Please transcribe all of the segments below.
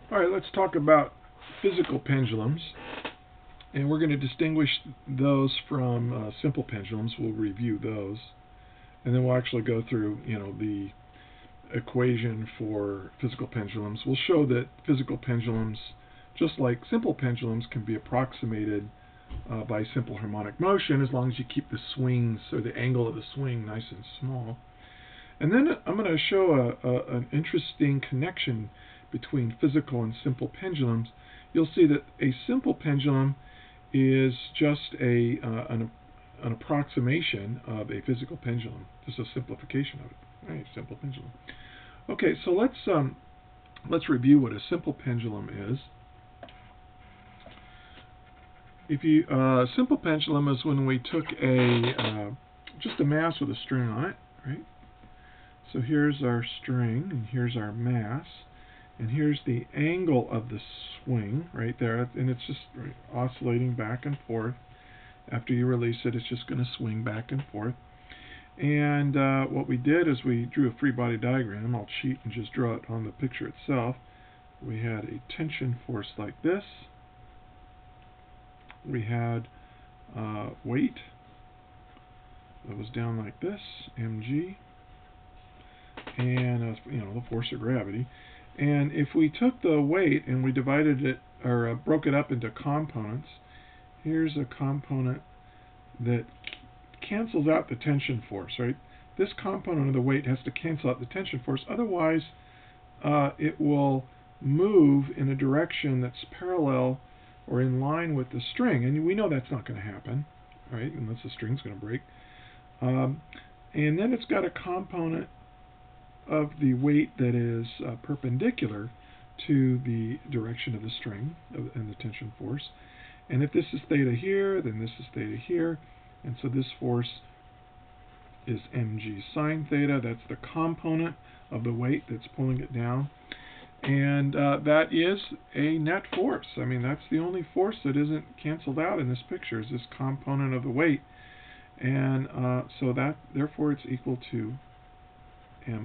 All right, let's talk about physical pendulums, and we're going to distinguish those from simple pendulums. We'll review those, and then we'll actually go through, the equation for physical pendulums. We'll show that physical pendulums, just like simple pendulums, can be approximated by simple harmonic motion as long as you keep the swings or the angle of the swing nice and small. And then I'm going to show an interesting connection between physical and simple pendulums. You'll see that a simple pendulum is just an approximation of a physical pendulum, just a simplification of it. Right, simple pendulum. Okay, so let's review what a simple pendulum is. Simple pendulum is when we took just a mass with a string on it, right? So here's our string, and here's our mass, and here's the angle of the swing right there, and it's just oscillating back and forth. After you release it, it's just going to swing back and forth. And what we did is we drew a free body diagram. I'll cheat and just draw it on the picture itself. We had a tension force like this. We had weight that was down like this, mg, and the force of gravity. And if we took the weight and we divided it or broke it up into components, here's a component that cancels out the tension force, right? This component of the weight has to cancel out the tension force, otherwise it will move in a direction that's parallel or in line with the string, and we know that's not going to happen, right, unless the string's going to break. And then it's got a component of the weight that is perpendicular to the direction of the string and the tension force. And if this is theta here, then this is theta here, and so this force is mg sine theta. That's the component of the weight that's pulling it down. And that is a net force. I mean, that's the only force that isn't canceled out in this picture, is this component of the weight. And so that, therefore, it's equal to ma.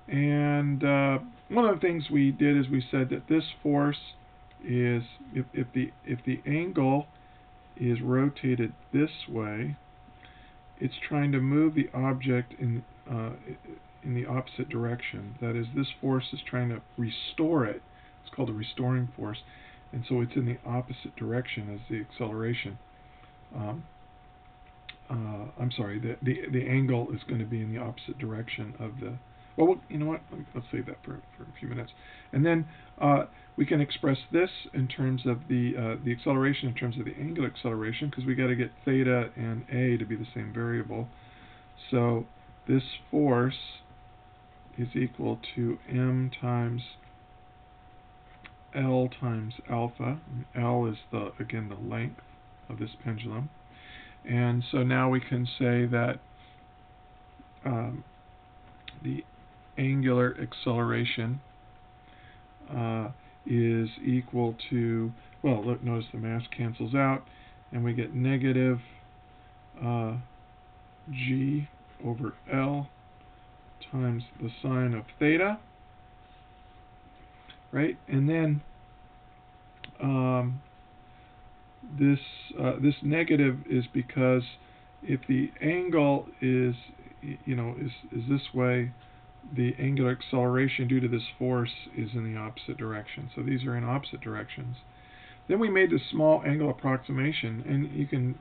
And one of the things we did is we said that this force is, if the angle is rotated this way, it's trying to move the object in the opposite direction. That is, this force is trying to restore it. It's called a restoring force, and so it's in the opposite direction as the acceleration. I'm sorry, the angle is going to be in the opposite direction of the. Well, you know what? Let's save that for a few minutes, and then we can express this in terms of the acceleration in terms of the angular acceleration, because we got to get theta and a to be the same variable. So this force is equal to m times L times alpha. L is again the length of this pendulum, and so now we can say that the angular acceleration is equal to, well, look, notice the mass cancels out, and we get negative g over L times the sine of theta, right? And then this negative is because if the angle is this way, the angular acceleration due to this force is in the opposite direction. So these are in opposite directions. Then we made this small angle approximation, and you can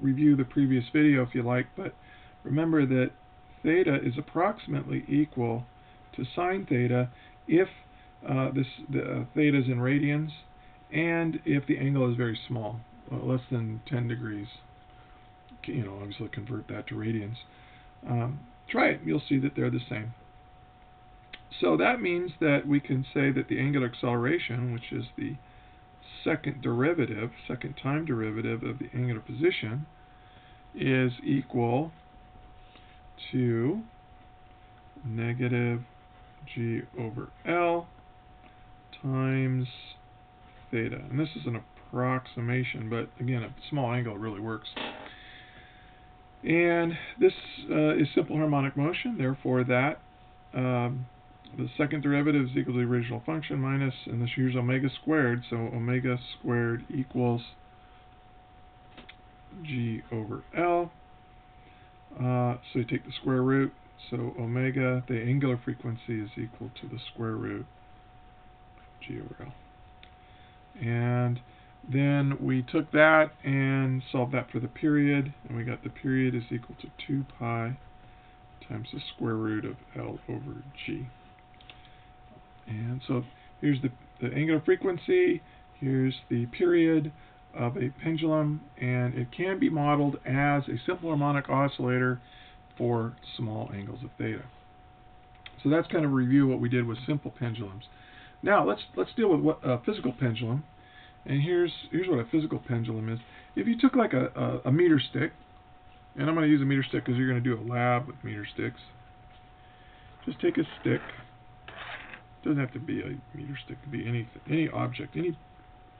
review the previous video if you like, but remember that theta is approximately equal to sine theta if the theta is in radians, and if the angle is very small, less than 10 degrees. Obviously convert that to radians. Try it, you'll see that they're the same. So that means that we can say that the angular acceleration, which is the second time derivative of the angular position, is equal to negative g over L times theta. And this is an approximation, but again, a small angle really works. And this is simple harmonic motion, therefore that the second derivative is equal to the original function minus, and this here's omega squared, so omega squared equals g over L. So you take the square root, so omega, the angular frequency, is equal to the square root g over L. And then we took that and solved that for the period, and we got the period is equal to 2 pi times the square root of L over g. And so here's the angular frequency, here's the period of a pendulum, and it can be modeled as a simple harmonic oscillator for small angles of theta. So that's kind of a review what we did with simple pendulums. Now let's deal with what a physical pendulum. And here's what a physical pendulum is. If you took like a meter stick, and I'm going to use a meter stick because you're going to do a lab with meter sticks. Just take a stick. It doesn't have to be a meter stick. It could be anything, any object, any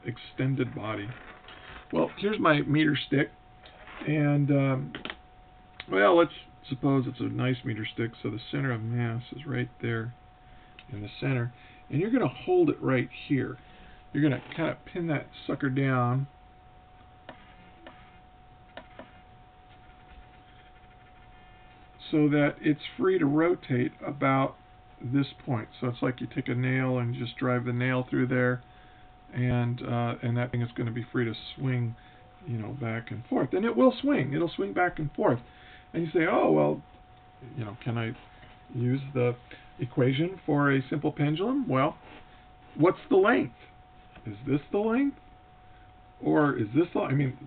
extended body. Well, here's my meter stick, and well, let's suppose it's a nice meter stick. So the center of mass is right there in the center, and you're going to hold it right here. You're going to kind of pin that sucker down so that it's free to rotate about this point. So it's like you take a nail and just drive the nail through there, and that thing is going to be free to swing, you know, back and forth. And it will swing. It'll swing back and forth. And you say, oh, well, you know, can I use the equation for a simple pendulum? Well, what's the length? Is this the length? Or is this the, I mean,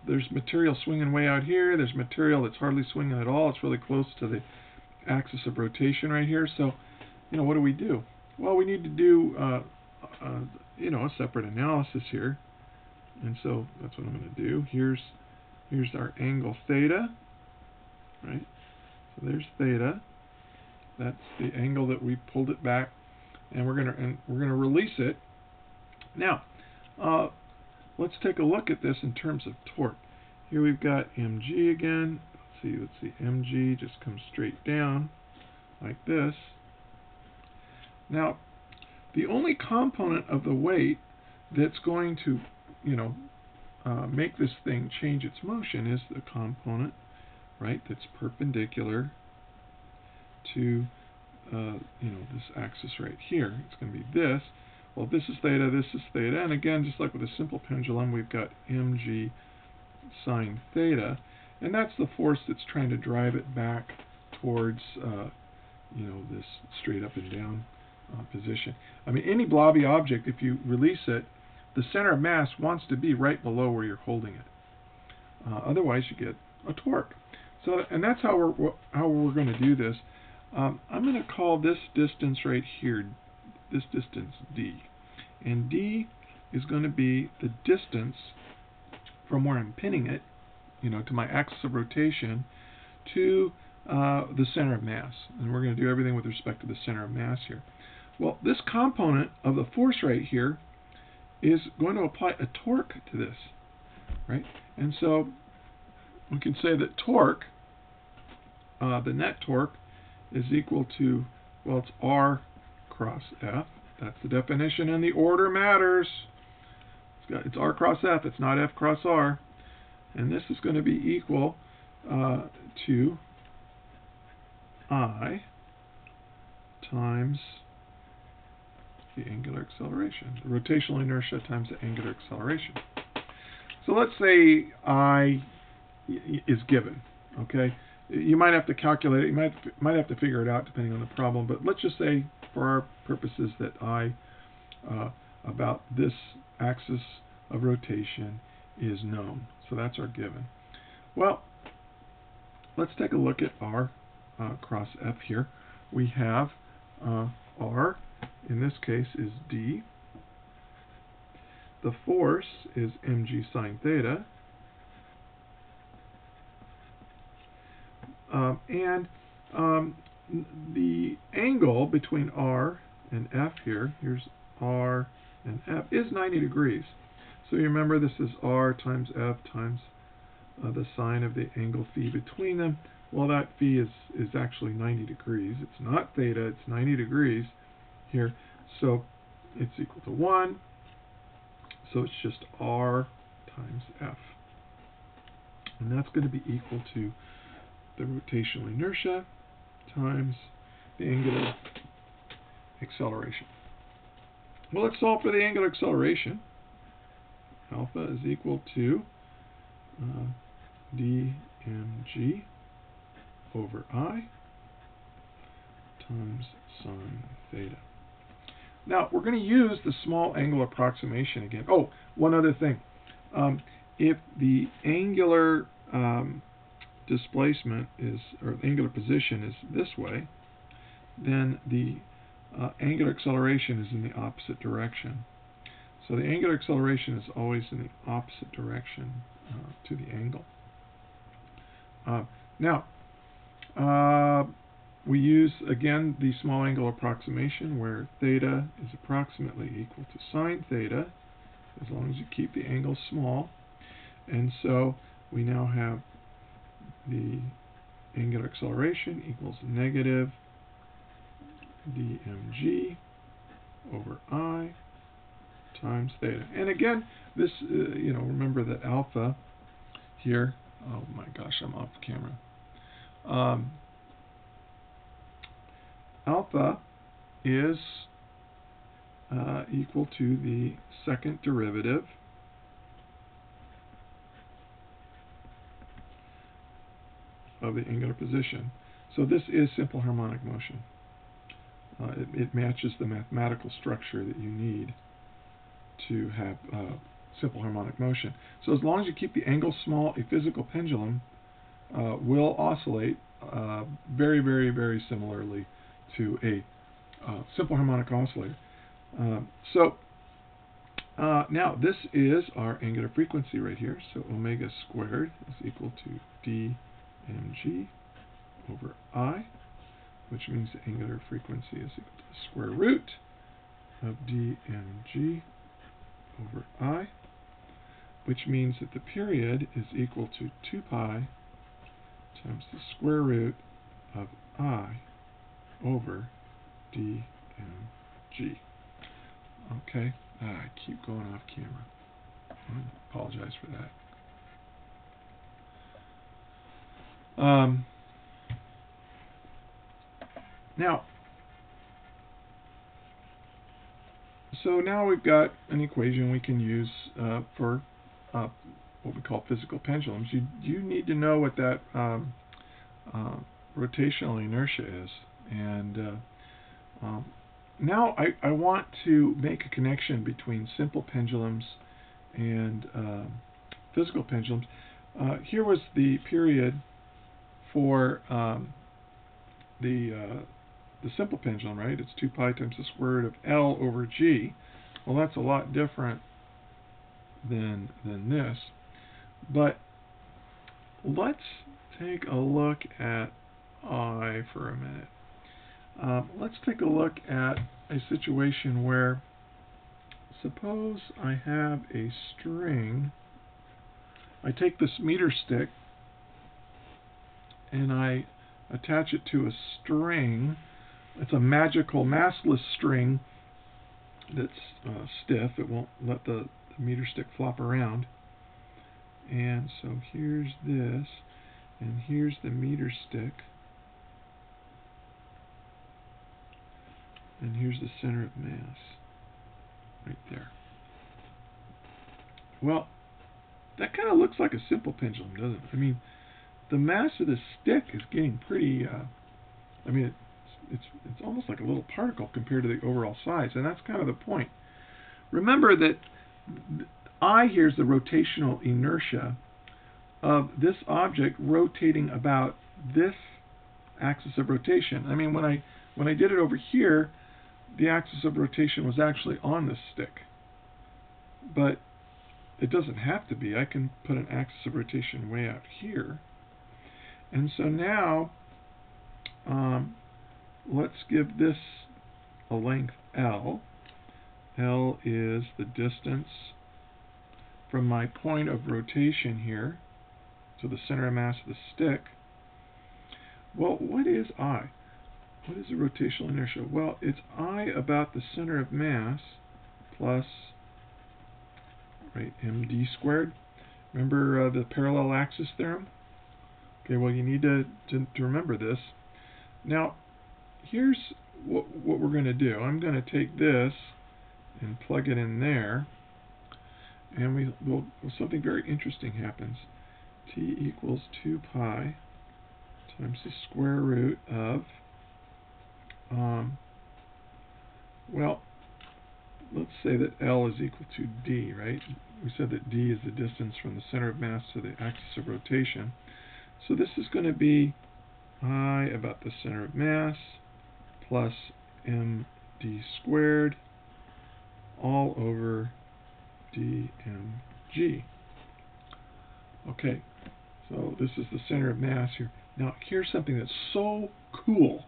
there's material swinging way out here. There's material that's hardly swinging at all. It's really close to the axis of rotation right here. So, you know, what do? Well, we need to do, you know, a separate analysis here. And so that's what I'm going to do. Here's our angle theta, right? So there's theta. That's the angle that we pulled it back, and we're gonna release it. Now, let's take a look at this in terms of torque. Here we've got mg again. Let's see, mg just comes straight down like this. Now, the only component of the weight that's going to, you know, make this thing change its motion is the component, right, that's perpendicular to, you know, this axis right here. It's going to be this. Well, this is theta, and again, just like with a simple pendulum, we've got mg sine theta, and that's the force that's trying to drive it back towards, you know, this straight up and down position. I mean, any blobby object, if you release it, the center of mass wants to be right below where you're holding it. Otherwise, you get a torque. So, and that's how we're going to do this. I'm going to call this distance right here, this distance d, and d is going to be the distance from where I'm pinning it, you know, to my axis of rotation, to the center of mass. And we're going to do everything with respect to the center of mass here. Well, this component of the force right here is going to apply a torque to this, right? And so we can say that torque, the net torque, is equal to, well, it's R cross F. That's the definition, and the order matters. It's R cross F. It's not F cross R. And this is going to be equal to I times the angular acceleration, the rotational inertia times the angular acceleration. So let's say I is given, okay? You might have to calculate it, you might have to figure it out depending on the problem, but let's just say for our purposes that I, about this axis of rotation, is known. So that's our given. Well, let's take a look at R cross F here. We have R, in this case, is D. The force is mg sine theta. And the angle between R and F here, here's R and F, is 90 degrees. So you remember this is R times F times the sine of the angle phi between them. Well, that phi is actually 90 degrees. It's not theta, it's 90 degrees here. So it's equal to 1. So it's just r times f. And that's going to be equal to the rotational inertia times the angular acceleration. Well, let's solve for the angular acceleration. Alpha is equal to dmg over I times sine theta. Now, we're going to use the small angle approximation again. Oh, one other thing. If the angular displacement is, or angular position is this way, then the angular acceleration is in the opposite direction. So the angular acceleration is always in the opposite direction to the angle. Now, we use, again, the small angle approximation where theta is approximately equal to sine theta, as long as you keep the angle small. And so we now have the angular acceleration equals negative dmg over I times theta. And again, this, remember that alpha here, oh my gosh, I'm off camera. Alpha is equal to the second derivative of the angular position. So this is simple harmonic motion. It matches the mathematical structure that you need to have simple harmonic motion. So as long as you keep the angle small, a physical pendulum will oscillate very, very, very similarly to a simple harmonic oscillator. Now this is our angular frequency right here. So omega squared is equal to dmg over I, which means the angular frequency is equal to the square root of dmg over I, which means that the period is equal to 2 pi times the square root of I over dmg. Okay, I keep going off camera. I apologize for that. So now we've got an equation we can use for what we call physical pendulums. You need to know what that rotational inertia is. And now I want to make a connection between simple pendulums and physical pendulums. Here was the period for the simple pendulum, right? It's 2 pi times the square root of L over G. Well, that's a lot different than this. But let's take a look at I for a minute. Let's take a look at a situation where, suppose I have a string. I take this meter stick and I attach it to a string. It's a magical massless string that's stiff. It won't let the meter stick flop around. And so here's this, and here's the meter stick, and here's the center of mass right there. Well, that kind of looks like a simple pendulum, doesn't it? I mean, the mass of the stick is getting pretty, it's almost like a little particle compared to the overall size, and that's kind of the point. Remember that I here is the rotational inertia of this object rotating about this axis of rotation. I mean, when I did it over here, the axis of rotation was actually on the stick, but it doesn't have to be. I can put an axis of rotation way out here. And so now let's give this a length L. L is the distance from my point of rotation here to the center of mass of the stick. Well, what is I? What is the rotational inertia? Well, it's I about the center of mass plus, right, md squared. Remember the parallel axis theorem? Okay, well, you need to remember this. Now, here's what we're going to do. I'm going to take this and plug it in there, and something very interesting happens. T equals 2 pi times the square root of, well, let's say that L is equal to D, right? We said that D is the distance from the center of mass to the axis of rotation. So this is going to be I about the center of mass plus md squared all over dmg. Okay, so this is the center of mass here. Now here's something that's so cool.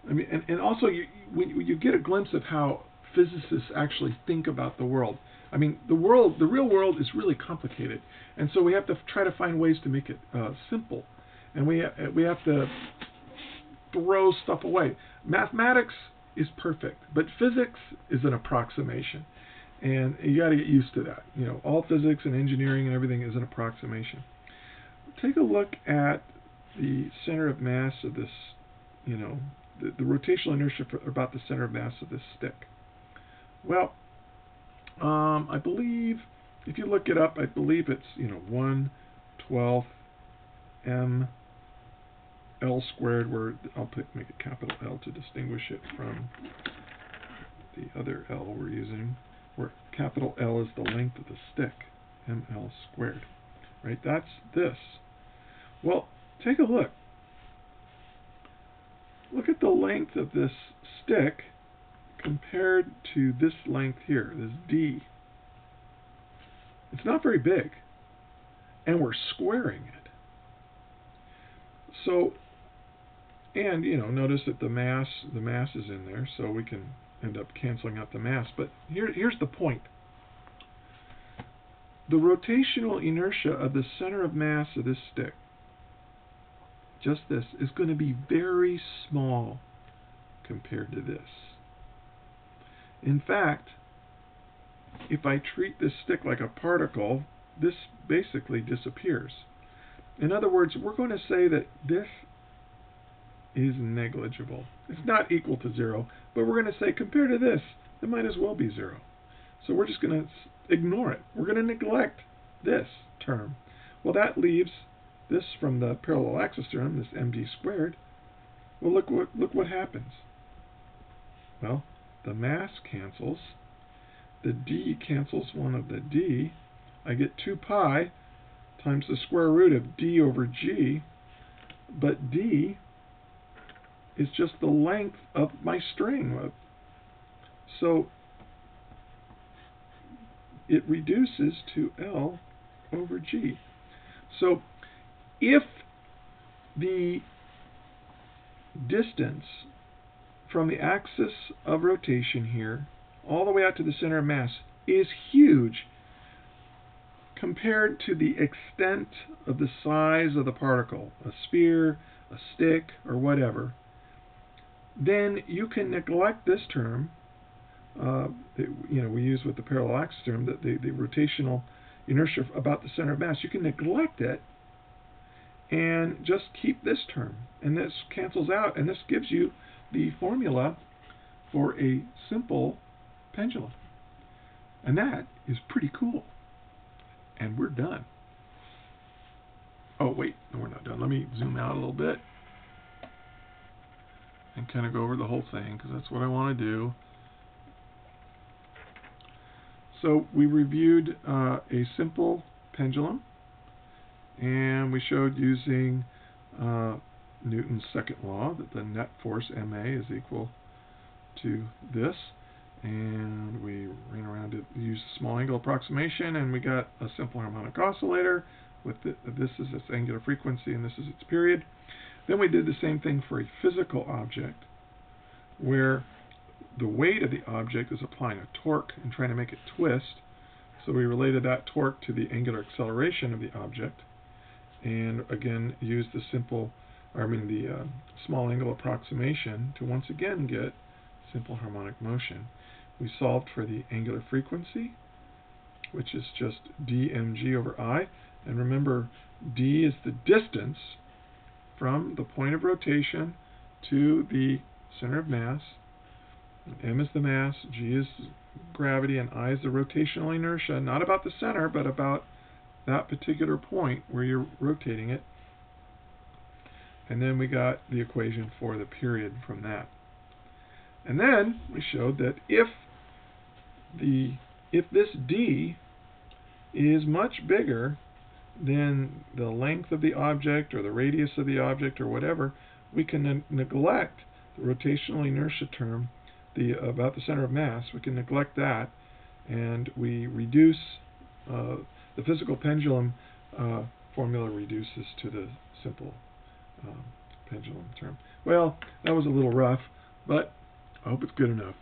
I mean, and also when you get a glimpse of how physicists actually think about the world. I mean, the real world is really complicated, and so we have to try to find ways to make it simple, and we have to throw stuff away. Mathematics is perfect, but physics is an approximation, and you got to get used to that. You know, all physics and engineering and everything is an approximation. Take a look at the center of mass of this, you know, the rotational inertia for about the center of mass of this stick. Well, I believe, if you look it up, I believe it's, you know, 1/12 m L squared, where I'll make a capital L to distinguish it from the other L we're using, where capital L is the length of the stick, ml squared. Right? That's this. Well, take a look. Look at the length of this stick compared to this length here, this D. It's not very big, and we're squaring it. So, and you know, notice that the mass is in there, so we can end up canceling out the mass. But here's the point. The rotational inertia of the center of mass of this stick, just this, is going to be very small compared to this. In fact, if I treat this stick like a particle, this basically disappears. In other words, we're going to say that this is negligible. It's not equal to 0, but we're going to say compared to this, it might as well be 0. So we're just going to ignore it. We're going to neglect this term. Well, that leaves this from the parallel axis theorem, this md squared. Well, look what happens. Well, the mass cancels. The d cancels one of the d. I get 2 pi times the square root of d over g, but d is just the length of my string. So it reduces to L over G. So if the distance from the axis of rotation here all the way out to the center of mass is huge compared to the extent of the size of the particle, a sphere, a stick, or whatever, then you can neglect this term that, you know, we use with the parallel axis term, that the rotational inertia about the center of mass. You can neglect it and just keep this term, and this cancels out, and this gives you the formula for a simple pendulum. And that is pretty cool. And we're done. Oh wait, no, we're not done. Let me zoom out a little bit and kind of go over the whole thing, because that's what I want to do. So we reviewed a simple pendulum, and we showed using Newton's second law that the net force ma is equal to this, and we ran around to use a small angle approximation, and we got a simple harmonic oscillator with this is its angular frequency and this is its period. Then we did the same thing for a physical object, where the weight of the object is applying a torque and trying to make it twist. So we related that torque to the angular acceleration of the object, and again used the simple the small angle approximation to once again get simple harmonic motion. We solved for the angular frequency, which is just dmg over I. And remember, d is the distance from the point of rotation to the center of mass. M is the mass, g is gravity, and I is the rotational inertia, not about the center, but about that particular point where you're rotating it. And then we got the equation for the period from that. And then we showed that if this d is much bigger than the length of the object or the radius of the object or whatever, we can neglect the rotational inertia term, about the center of mass. We can neglect that, and we reduce the physical pendulum formula reduces to the simple pendulum term. Well, that was a little rough, but I hope it's good enough.